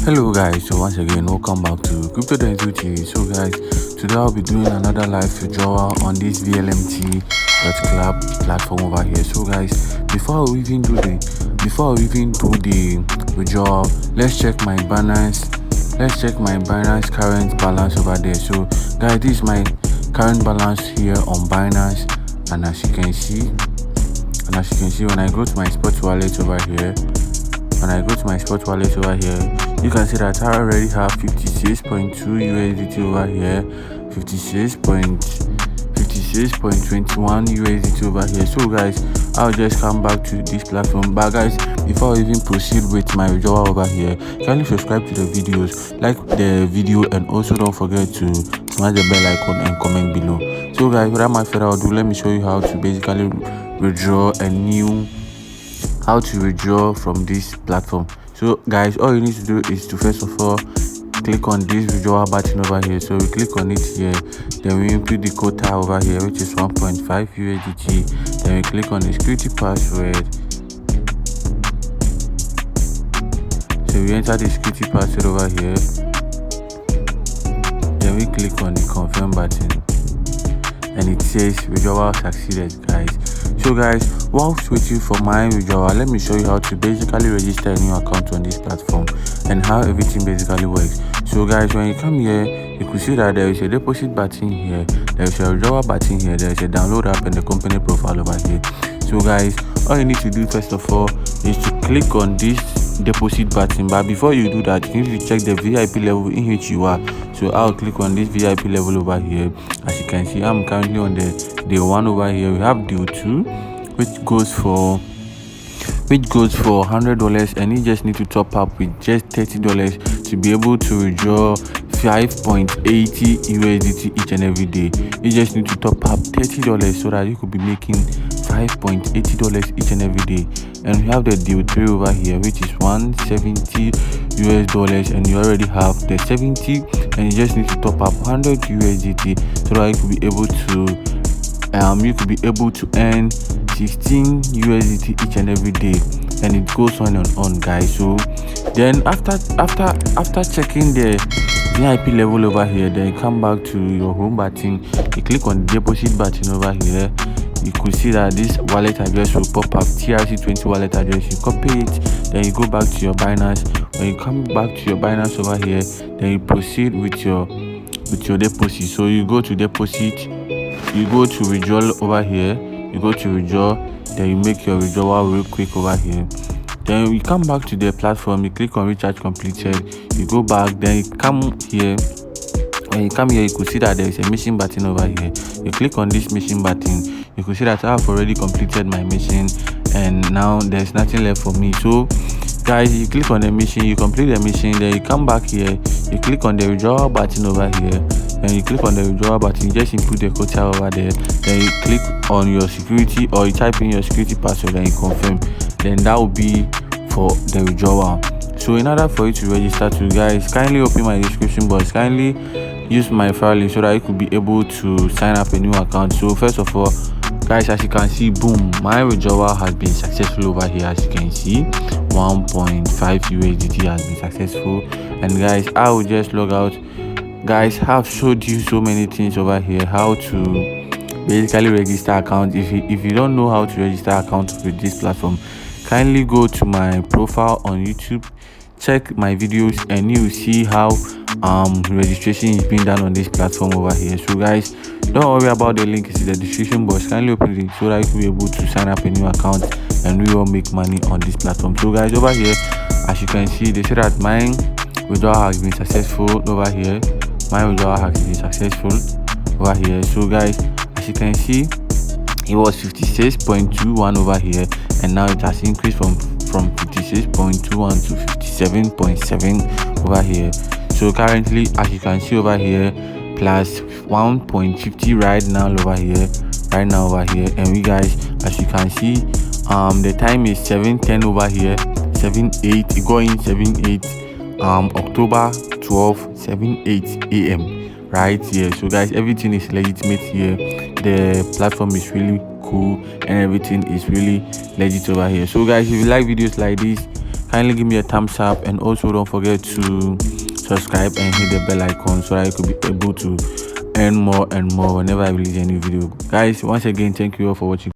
Hello guys, so once again welcome back to Crypto Denzel TV. So guys, today I'll be doing another live withdrawal on this BLMT.ClUB platform over here. So guys, before we even do the withdrawal, let's check my Binance current balance over there. So guys, this is my current balance here on Binance, and as you can see when I go to my spot wallet over here, you can see that I already have 56.2 USDT over here, 56.21 USDT over here. So guys, I'll just come back to this platform. But guys, before I even proceed with my withdrawal over here, kindly subscribe to the videos, like the video, and also don't forget to smash the bell icon and comment below. So guys, without my further ado, let me show you how to basically withdraw from this platform. So guys, all you need to do is to first of all click on this withdrawal button over here. So we click on it here, then we input the quota over here, which is 1.5 USDT. Then we click on the security password. So we enter the security password over here, then we click on the confirm button, and it says withdrawal succeeded, guys. So guys, whilst waiting for my withdrawal, let me show you how to basically register a new account on this platform and how everything basically works. So guys, when you come here, you could see that there is a deposit button here, there is a withdrawal button here, there is a download app, and the company profile over here. So guys, all you need to do first of all is to click on this deposit button. But before you do that, you need to check the VIP level in which you are. So I'll click on this VIP level over here. As you can see, I'm currently on the day 1 over here. We have day 2, which goes for $100, and you just need to top up with just $30 to be able to withdraw 5.80 USDT each and every day. You just need to top up $30 so that you could be making $5.80 each and every day. And we have the deal 3 over here, which is $170 US, and you already have the 70, and you just need to top up 100 USDT so that you could be able to earn 16 USDT each and every day. And it goes on and on, guys. So then after checking the VIP level over here, then you come back to your home button, you click on the deposit button over here. You could see that this wallet address will pop up, TRC20 wallet address. You copy it, then you go back to your Binance. When you come back to your Binance over here, then you proceed with your deposit. So you go to deposit, you go to withdrawal over here, you go to withdraw, then you make your withdrawal real quick over here. Then you come back to the platform, you click on recharge completed, you go back, then you come here. When you come here, you could see that there is a mission button over here. You click on this mission button, you could see that I have already completed my mission, and now there's nothing left for me. So guys, you click on the mission, you complete the mission, then you come back here, you click on the withdrawal button over here, and you click on the withdrawal button, you just input the quota over there, then you click on your security, or you type in your security password and you confirm. Then that will be for the withdrawal. So in order for you to register to, guys, kindly open my description box, kindly use my file link so that you could be able to sign up a new account. So first of all, guys, as you can see, boom, my withdrawal has been successful over here. As you can see, 1.5 USDT has been successful. And guys, I will just log out. Guys, I've showed you so many things over here, how to basically register account. If you don't know how to register account with this platform, kindly go to my profile on YouTube, check my videos, and you will see how registration is being done on this platform over here. So guys, don't worry about the link, it's in the description box. Kindly open it so that you will be able to sign up a new account and we will make money on this platform. So guys, over here, as you can see, they say that my withdrawal has been successful over here. My withdrawal has been successful over here. So guys, as you can see, it was 56.21 over here, and now it has increased from 56.21 to 57.7 over here. So currently, as you can see over here, plus 1.50 right now over here, and we guys, as you can see, the time is 7:10 over here, 7:8 going 7:8 October 12, 7:8 a.m. right here. So guys, everything is legitimate here. The platform is really cool and everything is really legit over here. So guys, if you like videos like this, kindly give me a thumbs up, and also don't forget to subscribe and hit the bell icon so that you could be able to earn more and more whenever I release a new video. Guys, once again, thank you all for watching.